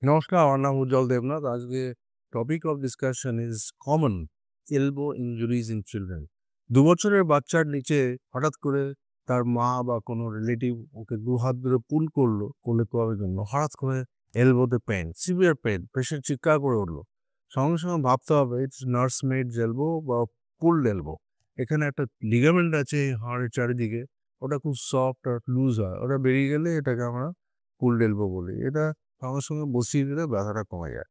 নমস্কার, আমার নাম উজ্জ্বল দেবনাথ। আজকে topic of discussion is common elbow injuries in children. ২ বছরের বাচ্চার নিচে হঠাৎ করে তার মা বা কোনো রিলেটিভ ওকে ২ হাত ধরে পুল করলো কোলে তোলার জন্য। হঠাৎ করে এলবোতে পেইন, সিভিয়ার পেইন, পেশেন্ট চিৎকার করে উঠলো। সঙ্গে, সঙ্গে ভাবতে হবে ইটস নার্স মেডস এলবো বা পুলড এলবো। এখানে একটা লিগামেন্ট আছে হাড়ের চারিদিকে, ওটা খুব সফট আর লুজ হয়। ওটা বেরিয়ে গেলে এটাকে আমরা পুলড এলবো বলি। এটা সঙ্গে, সঙ্গে বসিয়ে দিলে ব্যথাটা কমে যায়।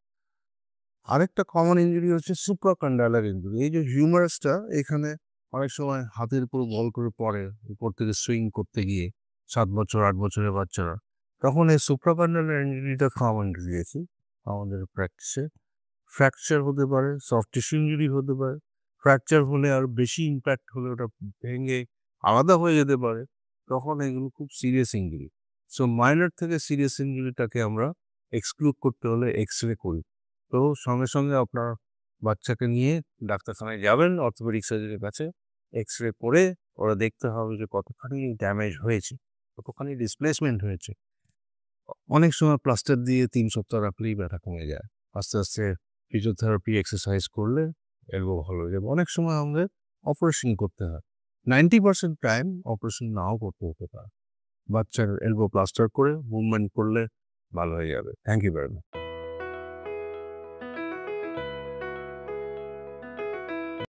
আরেকটা কমন ইনজুরি হচ্ছে সুপ্রাকন্ডালার ইনজুরি। এই যে হিউমারাসটা এখানে অনেক সময় হাতের উপর বল করে পড়ে, উপর থেকে সুইং করতে গিয়ে ৭ বছর ৮ বছরের বাচ্চারা। তখন এই সুপ্রাকন্ডালার ইনজুরিটা কমন দিয়েছি আমাদের প্র্যাকটিসে। ফ্র্যাকচার হতে পারে, সফট টিস্যু ইনজুরি হতে পারে। ফ্র্যাকচার হলে আর বেশি ইমপ্যাক্ট হলে ওটা ভেঙে আলাদা হয়ে যেতে পারে। তখন এগুলো খুব সিরিয়াস ইনজুরি। সো মাইনর থেকে সিরিয়াস ইনজুরিটাকে আমরা এক্সক্লুড করতে হলে এক্স-রে করি। তো সঙ্গে, সঙ্গে আপনার বাচ্চাকে নিয়ে ডাক্তারখানায় যাবেন অর্থোপেডিক সার্জনের কাছে। এক্স-রে করে ওরা দেখতে হবে যে কতখানি ড্যামেজ হয়েছে, কতখানি ডিসপ্লেসমেন্ট হয়েছে। অনেক সময় প্লাস্টার দিয়ে ৩ সপ্তাহ রাখলেই ব্যথা কমে যায়। আস্তে, আস্তে ফিজিওথেরাপি এক্সারসাইজ করলে এলবো ভালো হয়ে যাবে। অনেক সময় আমাদের অপারেশন করতে হয়। 90% টাইম অপারেশন নাও করতে হতে পারে। বাচ্চার এলবো প্লাস্টার করে মুভমেন্ট করলে ভালো হয়ে যাবে। Thank you very much.